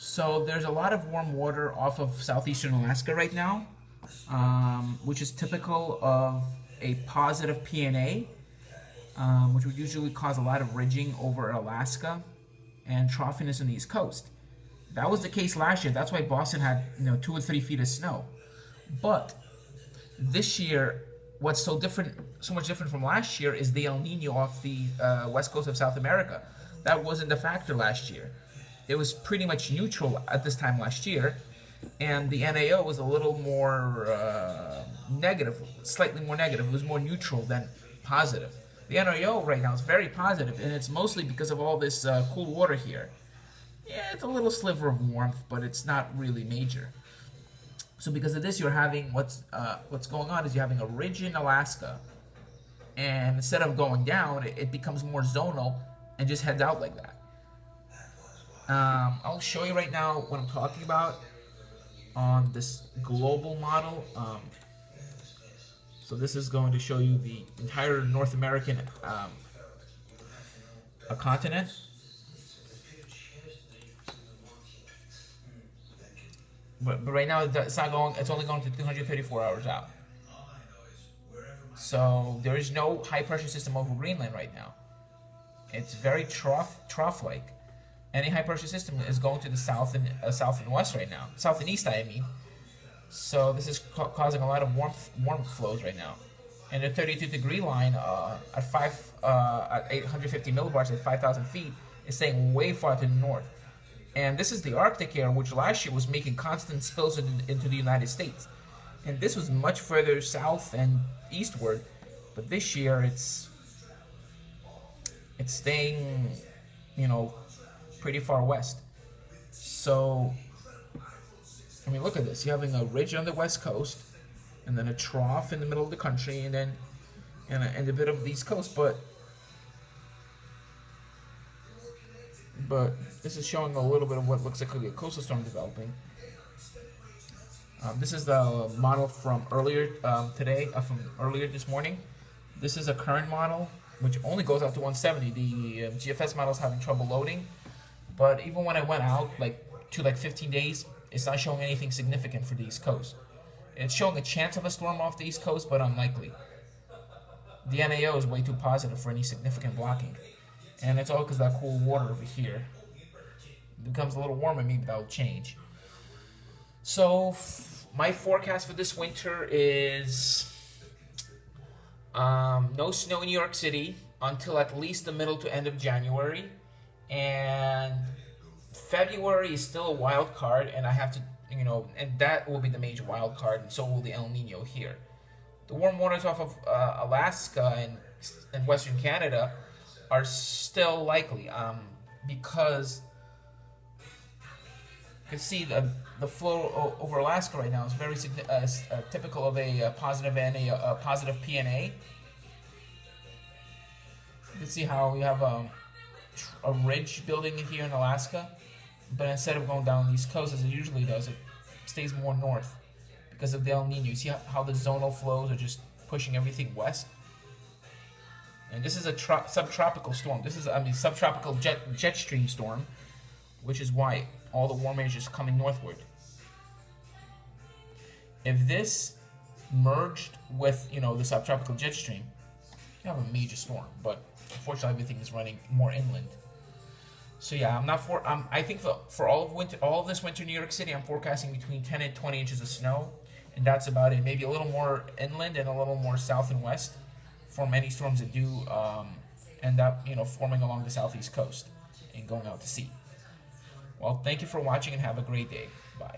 So there's a lot of warm water off of southeastern Alaska right now, which is typical of a positive PNA, which would usually cause a lot of ridging over Alaska and troughiness on the East Coast. That was the case last year. That's why Boston had 2 or 3 feet of snow. But this year, what's so much different from last year is the El-Nino off the west coast of South America. That wasn't the factor last year. It was pretty much neutral at this time last year, and the NAO was a little more negative, slightly more negative. It was more neutral than positive. The NAO right now is very positive, and it's mostly because of all this cool water here. Yeah, it's a little sliver of warmth, but it's not really major. So because of this, you're having what's going on is you're having a ridge in Alaska, and instead of going down, it becomes more zonal and just heads out like that. I'll show you right now what I'm talking about on this global model. So this is going to show you the entire North American continent. But right now it's not going. It's only going to 234 hours out. So there is no high pressure system over Greenland right now. It's very trough-like. Any high pressure system is going to the south and west right now, south and east, I mean. So this is causing a lot of warm flows right now. And the 32-degree line at 850 millibars at 5,000 feet is staying way far to the north. And this is the Arctic air, which last year was making constant spills into the United States. And this was much further south and eastward, but this year it's staying, pretty far west. So, I mean, look at this. You're having a ridge on the west coast, and then a trough in the middle of the country, and then and a bit of the east coast. But this is showing a little bit of what looks like a coastal storm developing. This is the model from earlier from earlier this morning. This is a current model, which only goes out to 170. The GFS model is having trouble loading. But even when I went out to 15 days, it's not showing anything significant for the East Coast. It's showing a chance of a storm off the East Coast, but unlikely. The NAO is way too positive for any significant blocking. And it's all because of that cool water over here. It becomes a little warmer, maybe that'll change. So, my forecast for this winter is no snow in New York City until at least the middle to end of January. And February is still a wild card, and I have to, and that will be the major wild card, and so will the El-Nino here. The warm waters off of Alaska and Western Canada are still likely, because you can see the flow over Alaska right now is very typical of a positive PNA. You can see how we have a ridge building here in Alaska, but instead of going down the East Coast as it usually does, it stays more north because of the El-Nino. You see how the zonal flows are just pushing everything west? And this is a subtropical storm. This is, subtropical jet stream storm, which is why all the warm air is just coming northward. If this merged with, the subtropical jet stream, you have a major storm, but unfortunately everything is running more inland. So yeah, I think for all of this winter in New York City, I'm forecasting between 10 and 20 inches of snow, and that's about it. Maybe a little more inland and a little more south and west for many storms that do end up, forming along the southeast coast and going out to sea. Well, thank you for watching and have a great day. Bye.